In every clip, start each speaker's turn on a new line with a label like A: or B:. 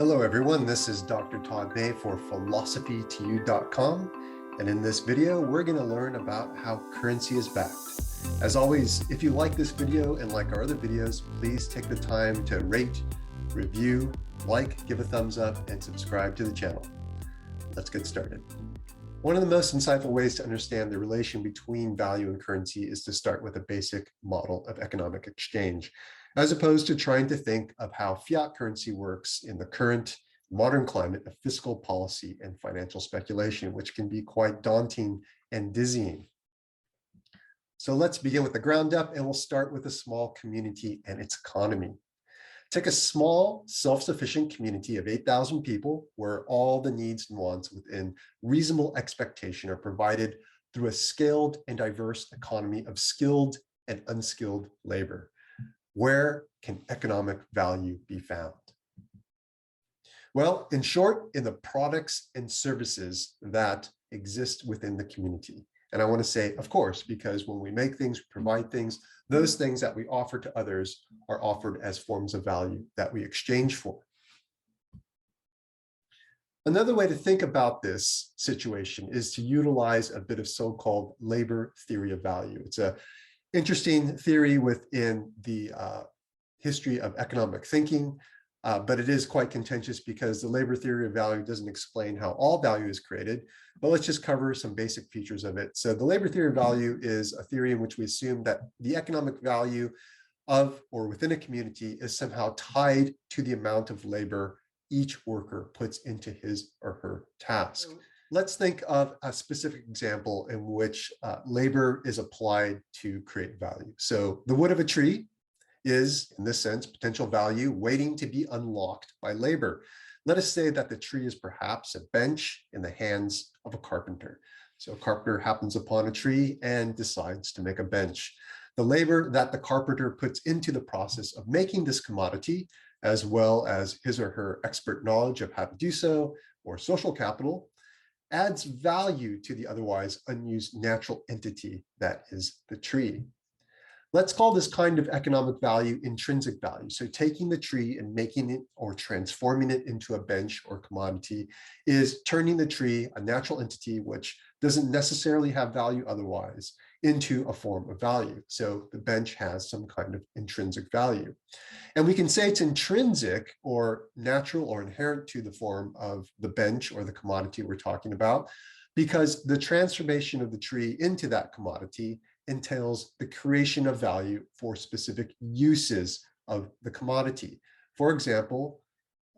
A: Hello everyone, this is Dr. Todd May for philosophy2u.com, and in this video we're going to learn about how currency is backed. As always, if you like this video and like our other videos, please take the time to rate, review, like, give a thumbs up, and subscribe to the channel. Let's get started. One of the most insightful ways to understand the relation between value and currency is to start with a basic model of economic exchange, as opposed to trying to think of how fiat currency works in the current modern climate of fiscal policy and financial speculation, which can be quite daunting and dizzying. So let's begin with the ground up, and we'll start with a small community and its economy. Take a small, self-sufficient community of 8,000 people where all the needs and wants within reasonable expectation are provided through a scaled and diverse economy of skilled and unskilled labor. Where can economic value be found? Well, in short, in the products and services that exist within the community. And I want to say, of course, because when we make things, we provide things, those things that we offer to others are offered as forms of value that we exchange for. Another way to think about this situation is to utilize a bit of so-called labor theory of value. It's an interesting theory within the history of economic thinking, but it is quite contentious because the labor theory of value doesn't explain how all value is created. But let's just cover some basic features of it. So the labor theory of value is a theory in which we assume that the economic value of or within a community is somehow tied to the amount of labor each worker puts into his or her task. Let's think of a specific example in which labor is applied to create value. So the wood of a tree is, in this sense, potential value waiting to be unlocked by labor. Let us say that the tree is perhaps a bench in the hands of a carpenter. So a carpenter happens upon a tree and decides to make a bench. The labor that the carpenter puts into the process of making this commodity, as well as his or her expert knowledge of how to do so, or social capital, adds value to the otherwise unused natural entity that is the tree. Let's call this kind of economic value intrinsic value. So taking the tree and making it or transforming it into a bench or commodity is turning the tree, a natural entity which doesn't necessarily have value otherwise, into a form of value. So the bench has some kind of intrinsic value. And we can say it's intrinsic or natural or inherent to the form of the bench or the commodity we're talking about, because the transformation of the tree into that commodity entails the creation of value for specific uses of the commodity. For example,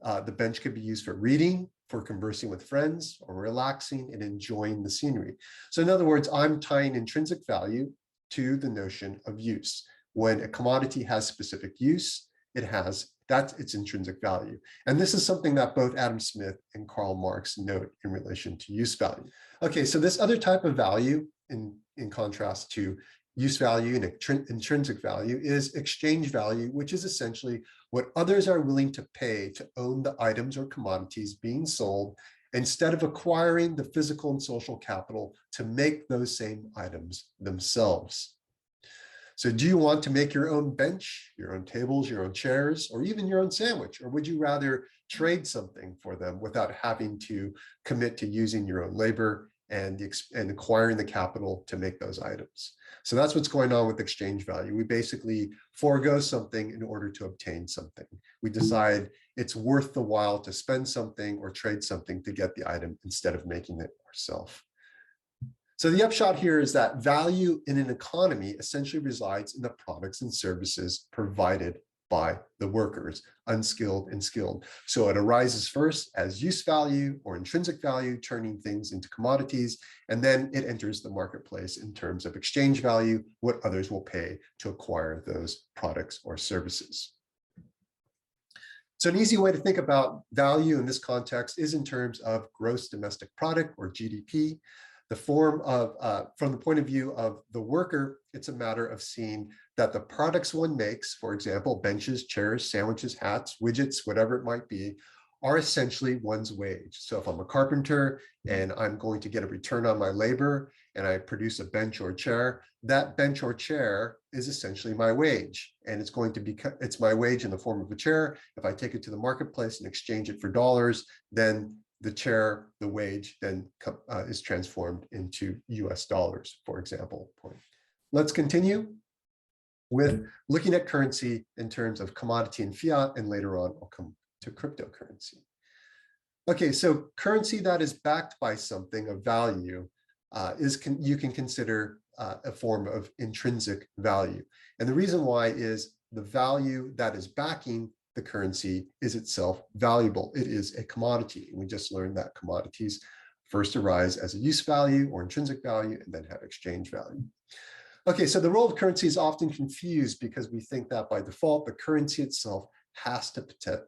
A: the bench could be used for reading, for conversing with friends, or relaxing and enjoying the scenery. So in other words, I'm tying intrinsic value to the notion of use. When a commodity has specific use, that's its intrinsic value. And this is something that both Adam Smith and Karl Marx note in relation to use value. Okay, so this other type of value, in contrast to use value and intrinsic value, is exchange value, which is essentially what others are willing to pay to own the items or commodities being sold, instead of acquiring the physical and social capital to make those same items themselves. So do you want to make your own bench, your own tables, your own chairs, or even your own sandwich? Or would you rather trade something for them without having to commit to using your own labor and acquiring the capital to make those items? So that's what's going on with exchange value. We basically forego something in order to obtain something. We decide it's worth the while to spend something or trade something to get the item instead of making it ourselves. So the upshot here is that value in an economy essentially resides in the products and services provided by the workers, unskilled and skilled. So it arises first as use value or intrinsic value, turning things into commodities, and then it enters the marketplace in terms of exchange value, what others will pay to acquire those products or services. So an easy way to think about value in this context is in terms of gross domestic product, or GDP. The form of, from the point of view of the worker, it's a matter of seeing that the products one makes, for example, benches, chairs, sandwiches, hats, widgets, whatever it might be, are essentially one's wage. So if I'm a carpenter and I'm going to get a return on my labor, and I produce a bench or chair, that bench or chair is essentially my wage. And it's going to be, it's my wage in the form of a chair. If I take it to the marketplace and exchange it for dollars, then the chair, the wage, then is transformed into US dollars, for example. Let's continue with looking at currency in terms of commodity and fiat, and later on I'll come to cryptocurrency. Okay, so currency that is backed by something of value you can consider a form of intrinsic value. And the reason why is the value that is backing the currency is itself valuable. It is a commodity. And we just learned that commodities first arise as a use value or intrinsic value and then have exchange value. Okay, so the role of currency is often confused because we think that by default, the currency itself has to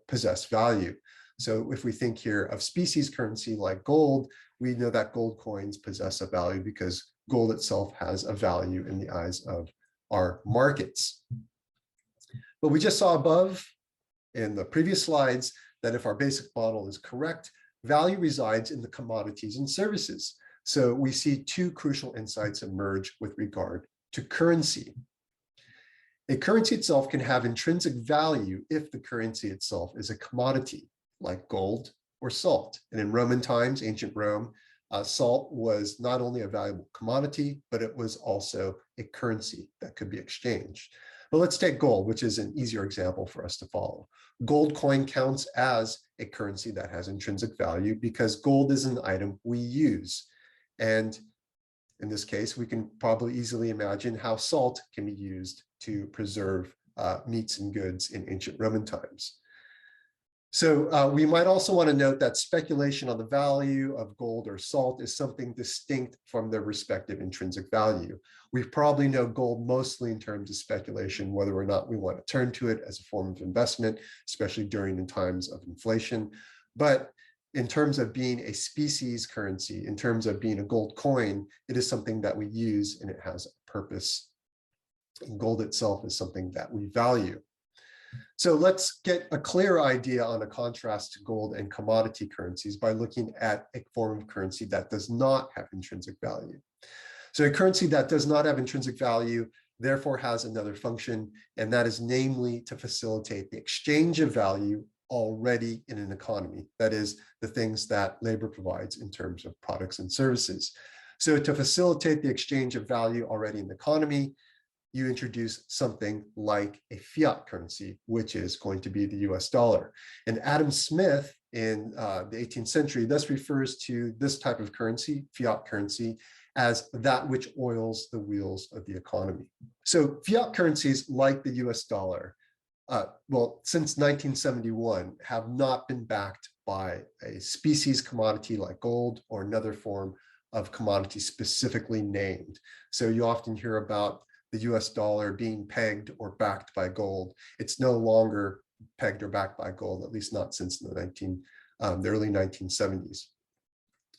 A: possess value. So if we think here of species currency like gold, we know that gold coins possess a value because gold itself has a value in the eyes of our markets. But we just saw above in the previous slides that if our basic model is correct, value resides in the commodities and services. So we see two crucial insights emerge with regard to currency. A currency itself can have intrinsic value if the currency itself is a commodity, like gold or salt. And in Roman times, ancient Rome, salt was not only a valuable commodity, but it was also a currency that could be exchanged. But let's take gold, which is an easier example for us to follow. Gold coin counts as a currency that has intrinsic value because gold is an item we use. And in this case, we can probably easily imagine how salt can be used to preserve meats and goods in ancient Roman times. So we might also want to note that speculation on the value of gold or salt is something distinct from their respective intrinsic value. We probably know gold mostly in terms of speculation, whether or not we want to turn to it as a form of investment, especially during the times of inflation. But in terms of being a species currency, in terms of being a gold coin, it is something that we use and it has a purpose. And gold itself is something that we value. So let's get a clear idea on a contrast to gold and commodity currencies by looking at a form of currency that does not have intrinsic value. So a currency that does not have intrinsic value therefore has another function, and that is namely to facilitate the exchange of value already in an economy. That is the things that labor provides in terms of products and services. So to facilitate the exchange of value already in the economy, you introduce something like a fiat currency, which is going to be the US dollar. And Adam Smith in the 18th century thus refers to this type of currency, fiat currency, as that which oils the wheels of the economy. So fiat currencies like the US dollar, well, since 1971, have not been backed by a species commodity like gold or another form of commodity specifically named. So you often hear about the US dollar being pegged or backed by gold. It's no longer pegged or backed by gold, at least not since the early 1970s.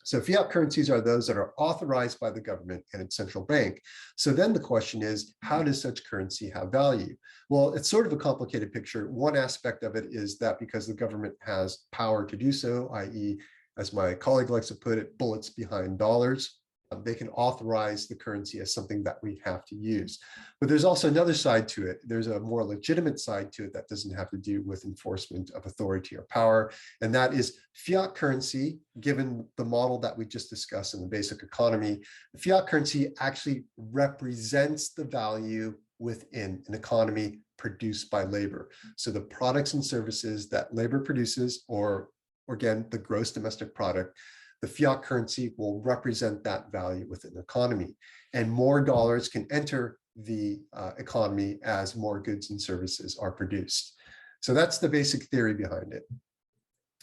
A: So fiat currencies are those that are authorized by the government and its central bank. So then the question is, how does such currency have value? Well, it's sort of a complicated picture. One aspect of it is that because the government has power to do so, i.e., as my colleague likes to put it, bullets behind dollars, they can authorize the currency as something that we have to use. But there's also another side to it. There's a more legitimate side to it that doesn't have to do with enforcement of authority or power. And that is fiat currency, given the model that we just discussed in the basic economy. Fiat currency actually represents the value within an economy produced by labor. So the products and services that labor produces, or again, the gross domestic product, the fiat currency will represent that value within the economy. And more dollars can enter the economy as more goods and services are produced. So that's the basic theory behind it.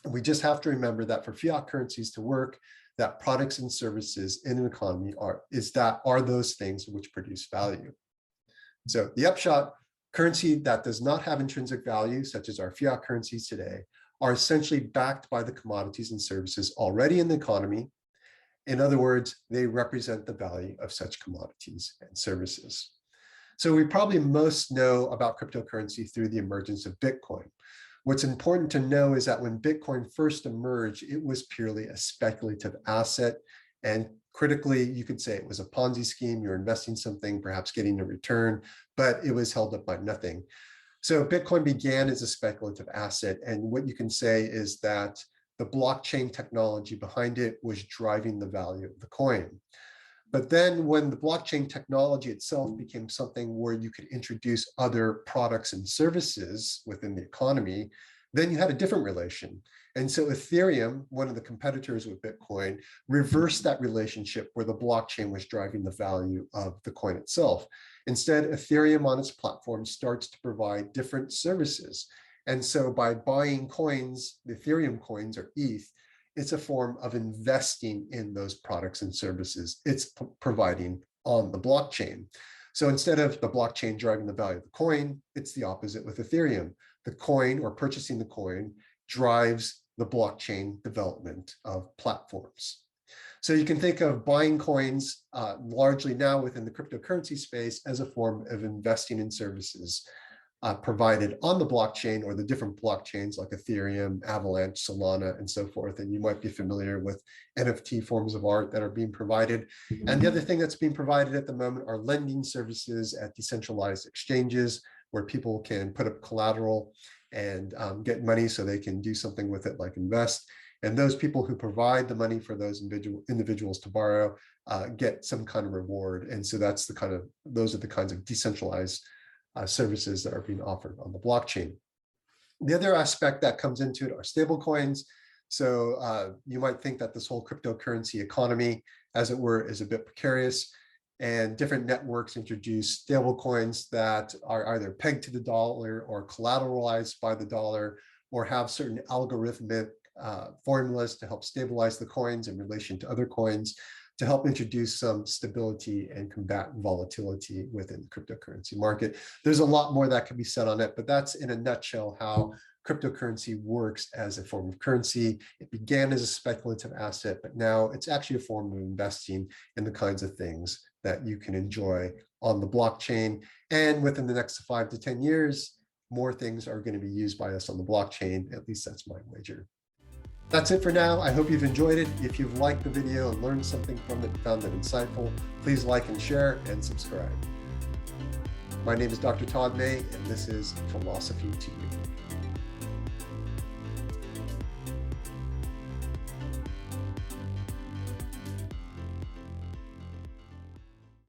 A: We just have to remember that for fiat currencies to work, that products and services in an economy are those things which produce value. So the upshot, currency that does not have intrinsic value, such as our fiat currencies today, are essentially backed by the commodities and services already in the economy. In other words, they represent the value of such commodities and services. So we probably most know about cryptocurrency through the emergence of Bitcoin. What's important to know is that when Bitcoin first emerged, it was purely a speculative asset and Critically, you could say it was a Ponzi scheme. You're investing something, perhaps getting a return, but it was held up by nothing. So Bitcoin began as a speculative asset. And what you can say is that the blockchain technology behind it was driving the value of the coin. But then when the blockchain technology itself became something where you could introduce other products and services within the economy, then you had a different relation. And so Ethereum, one of the competitors with Bitcoin, reversed that relationship where the blockchain was driving the value of the coin itself. Instead, Ethereum on its platform starts to provide different services. And so by buying coins, the Ethereum coins or ETH, it's a form of investing in those products and services it's providing on the blockchain. So instead of the blockchain driving the value of the coin, it's the opposite with Ethereum. The coin, or purchasing the coin, drives the blockchain development of platforms. So you can think of buying coins largely now within the cryptocurrency space as a form of investing in services provided on the blockchain or the different blockchains like Ethereum, Avalanche, Solana, and so forth. And you might be familiar with NFT forms of art that are being provided. And the other thing that's being provided at the moment are lending services at decentralized exchanges where people can put up collateral and get money so they can do something with it like invest. And those people who provide the money for those individuals to borrow get some kind of reward. And so that's those are the kinds of decentralized services that are being offered on the blockchain. The other aspect that comes into it are stable coins. So you might think that this whole cryptocurrency economy, as it were, is a bit precarious, and different networks introduce stable coins that are either pegged to the dollar or collateralized by the dollar, or have certain algorithmic formulas to help stabilize the coins in relation to other coins, to help introduce some stability and combat volatility within the cryptocurrency market. There's a lot more that can be said on it, but that's in a nutshell how cryptocurrency works as a form of currency. It began as a speculative asset, but now it's actually a form of investing in the kinds of things that you can enjoy on the blockchain. And within the next 5 to 10 years, more things are going to be used by us on the blockchain. At least that's my wager. That's it for now. I hope you've enjoyed it. If you've liked the video and learned something from it, found it insightful, please like and share and subscribe. My name is Dr. Todd May, and this is Philosophy to You.